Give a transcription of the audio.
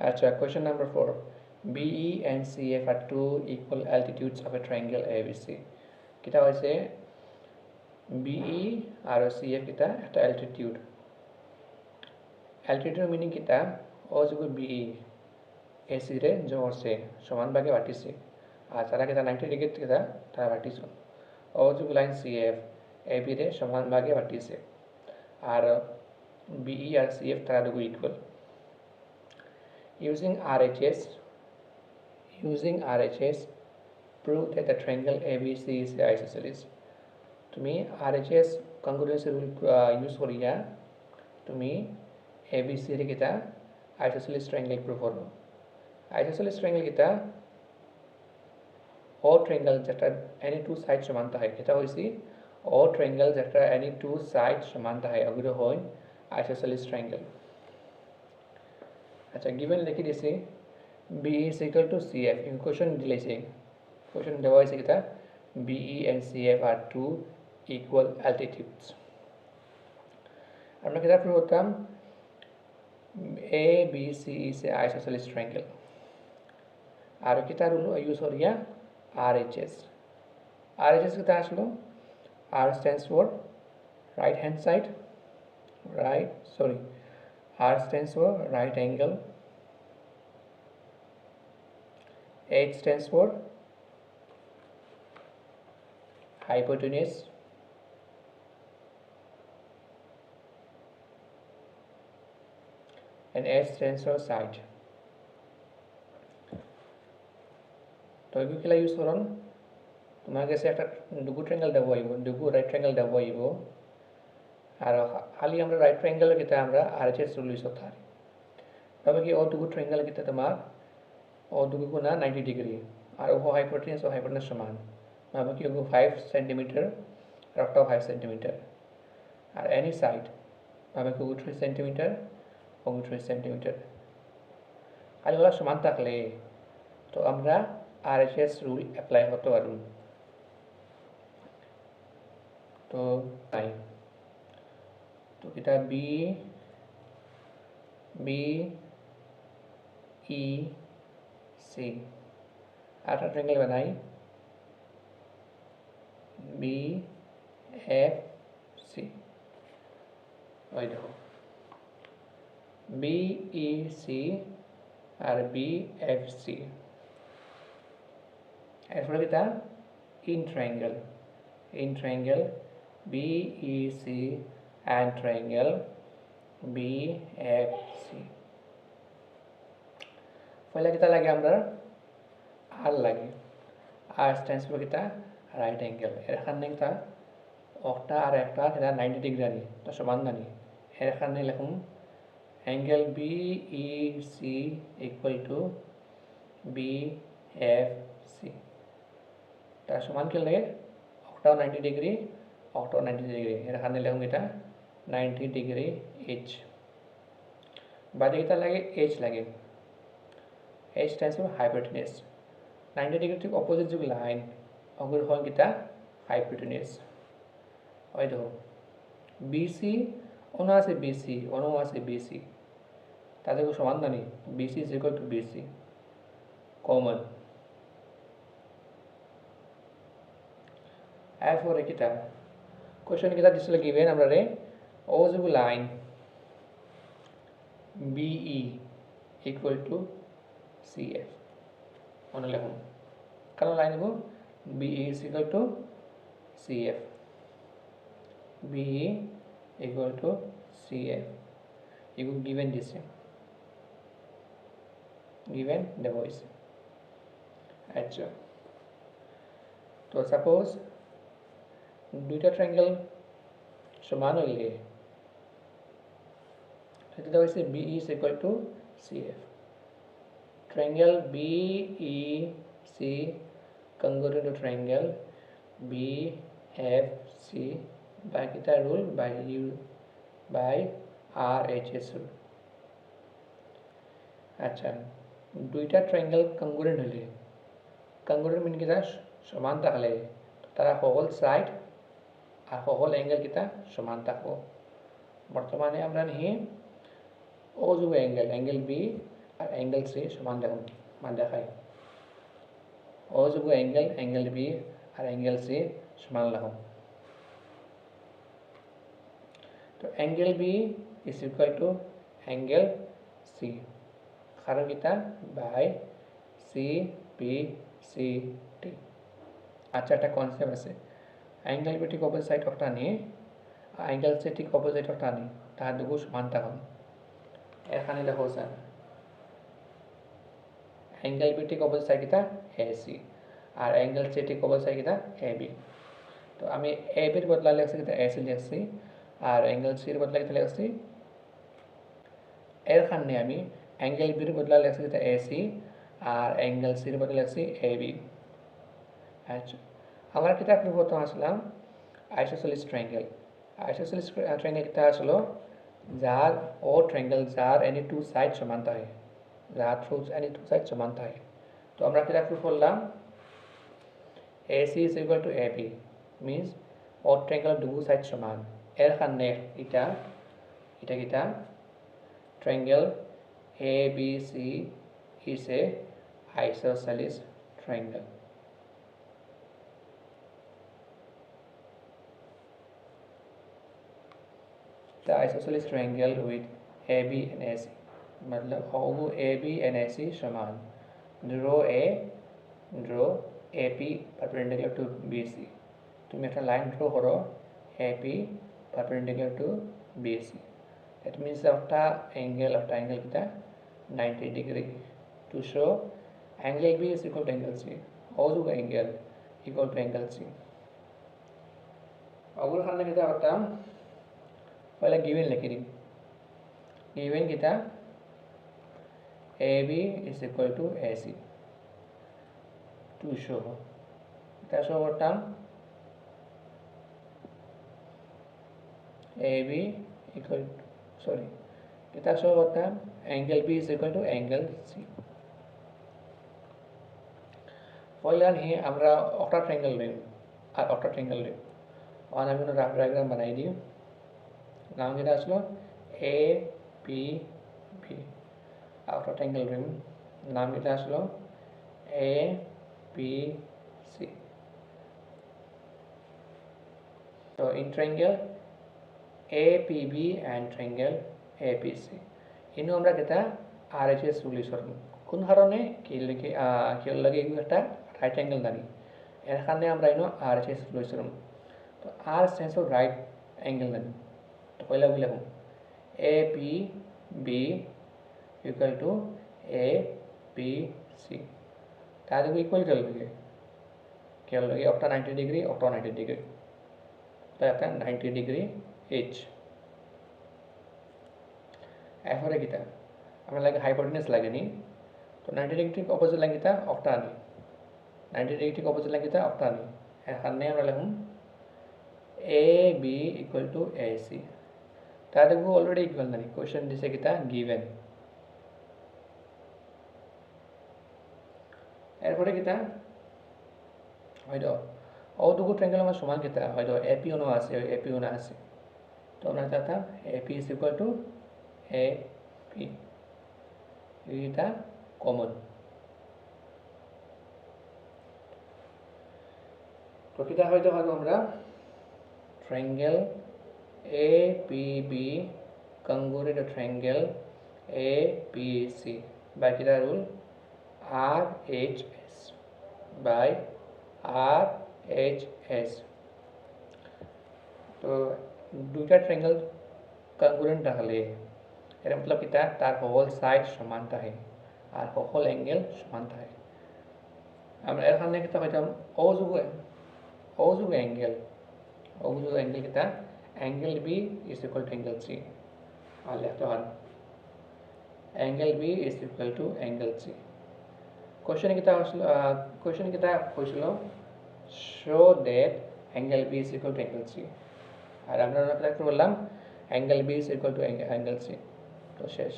Acha, question number 4. BE and CF are two equal altitudes of a triangle ABC. Kita hoise BE and CF kita eta altitude. Altitude meaning kita ojugo BE AC re jor se saman bage batise. Tara kita 90 degree kita tara batiso. Ojugo line CF AB re saman bage batise. Ar BE and CF tara dugo equal. Using RHS, prove that the triangle ABC is isosceles. To me, RHS congruence rule use for ya. To me, ABC रे kita isosceles triangle prove करो. Isosceles triangle kita all triangle जेटा any two sides समानता है. kita होइसी all triangle जेटा any two sides समानता है. अगर होय isosceles triangle. अच्छा given लिखी दिसे BE is equal to CF. In question दिले से question देवा इसे kita BE and CF are two equal altitudes. हमने kita prove होता ABC is a isosceles triangle. और kita rule use हो रहा RHS. RHS kita आसलो R stands for right hand side. R stands for right angle. H stands for hypotenuse. And S stands for side. तो ये क्या use करों? तुम्हारे कैसे एक दुगु ट्रायंगल दबाई वो, दुगु राइट ट्रायंगल दबाई वो, और हाली हमरा राइट ट्रायंगल कितना हमरा RHS रूल यूज़ होता है। तब कि और दुगु ट्रायंगल कितना तुम्हार और दुगु को ना 90 डिग्री, और वो हाइपोटेनस समान। तब कि वो 5 सेंटीमीटर, रफ्ता 5 सेंटीमीटर, और any side, तब कि वो 3 सेंटीमीटर 3 सेंटीमीटर खाली वाला समान तक ले तो हमरा RHS रूल अप्लाई होतो है रूल तो नहीं तो किता B E C आठ ट्रायंगल बनाई B F C वही देखो BEC और BFC ऐसा कितना in triangle BEC and triangle BFC पहला कितना लगे हमरा R लगे R stands for कितना right angle एरखान नहीं था ऑक्टा और एक्टा कितना 90 डिग्री नहीं तो समान नहीं एरखान नहीं लिखूं angle BEC equal to BFC. तार समान क्या लगे? Octa 90 degree, octa 90 degree. ये रखने लगूंगे ता 90 डिग्री H. बाद कितना लगे H लगे. H stands for hypotenuse. 90 degree तक opposite जो line अगर हो कितना hypotenuse. और देखो BC ओना से BC ताज़े को समान नहीं BC is equal to BC common F for किता क्वेश्चन किता जिसले गिवन हमरा रे ओजुगु line BE equal to CF ओना लेखुन कल लाइन को BE is equal to CF BE equal to CF you given this given the voice अच्छा तो suppose दूसरा ट्रायंगल समान हो ले तो वैसे BE is equal to CF triangle BEC congruent to triangle BFC by kita rule by RHS rule अच्छा दुईटा ट्रायंगल कंग्रुएंट हले कंग्रुएंट मीन किता समानता हले तो तारा होल साइड और होल एंगल किता समानता हो बर्तमाने हमरा नहीं ओ जो एंगल B আর অ্যাঙ্গেল সি সমান দেখুন মান দেখায় ও যোগ অ্যাঙ্গেল বি আর অ্যাঙ্গেল সি সমান লাগাম তো angle B is equal to angle C কারণ কিতা by C B C T আচ্ছা একটা কনসেপ্ট আছে অ্যাঙ্গেল বি ঠিক অপোজিট সাইড অফ টানি অ্যাঙ্গেল সি ঠিক অপোজিট অফ টানি তাহার দুগু সমান থাকুন এখানে দেখো স্যার অ্যাঙ্গেল বি ঠিক অপোজিট সাইড কিতা এ সি আর অ্যাঙ্গেল সি ঠিক অপোজিট সাইড কিতা এ বি তো আমি এ বির বদলা লিখছি কিতা এ সি লিখছি আর অ্যাঙ্গেল সির বদলা কিতা লিখছি এর খানে আমি অ্যাঙ্গেল বির বদলা লিখছি কিতা এ সি আর অ্যাঙ্গেল সির বদলা লিখছি এ বি আচ্ছা আমরা কিতা প্রথম আসলাম আইসোসেলিস ট্রায়াঙ্গেল কিতা আসলো যার ও ট্রায়াঙ্গেল যার এনি টু সাইড সমান থাকে যার থ্রু এনি টু সাইড সমান থাকে তো আমরা কিতা প্রুফ করলাম AC is equal to AB means ও ট্রায়াঙ্গেল দুগু সাইড সমান এর খানে এটা কিতা triangle ABC is a isosceles triangle the isosceles triangle with AB and AC मतलब होगो AB and AC समान draw AP perpendicular to BC তুমি একটা লাইন ড্র করো AP perpendicular to BC that means একটা angle কিটা 90 degree to show angle B is equal to angle C होगो angle equal to angle C अगर खाने किता होता पहले गिवन लिखी दी गिवन किता AB is equal to AC to show किता show करता AB equal sorry किता show करता angle B is equal to angle C पहले ही हमरा ऑक्टा ट्रायंगल लें और ऑक्टा ट्रायंगल लें और हम इन्होंने राफ डायग्राम बनाई दी नाम किता আসলো APB ऑक्टा ट्रायंगल लें नाम किता আসলো APC so in triangle APB and triangle APC इन्हों हमरा किता RHS সলিউশন কোন কারণে কি লাগে একটা রাইট অ্যাঙ্গেল দাঁড়ি এখানে আমরা ইনো RHS সলিউশন তো R stands for right angle দাঁড়ি তো পয়লা লিখো APB equal to APC তাহলে ইকুয়াল কি লগে অপটা 90 ডিগ্রি অপটা 90 ডিগ্রি তাই একটা 90 ডিগ্রি এইচ এরপরে কিটা আমরা লাগে হাইপোটেনাস লাগেনি তো 90 ডিগ্রি অপোজিট লাইন কিটা অপটা আনি 90 ডিগ্রি অপোজিট লাইন কিটা অপটা আনি এখানে আমরা লিখুন AB equal to AC তাহলে অলরেডি ইকুয়াল নানি কোশ্চেন দিছে কিটা গিভেন এরপরে কিটা হয়তো ও দুটো ট্রায়াঙ্গেল আমার সমান কিটা হয়তো AP ও আছে AP ও আছে তো আমরা চাইতাম AP is equal to AP এটা কমন তো কিটা হয়তো আমরা triangle APB congruent to triangle APC by the rule RHS by RHS तो দুইটা ট্রায়াঙ্গেল কংগ্রুয়েন্ট থাকলে এর मतलब কিটা তার হোল সাইড সমান থাকে আর হোল অ্যাঙ্গেল সমান থাকে আমরা এখানে কিটা হইতাম ও যোগ অ্যাঙ্গেল কিটা angle B is equal to angle C আর লিখতে হয় angle B is equal to angle C question কিটা হইছিল show that angle B is equal to angle C আর আমরা বললাম angle B is equal to angle C তো শেষ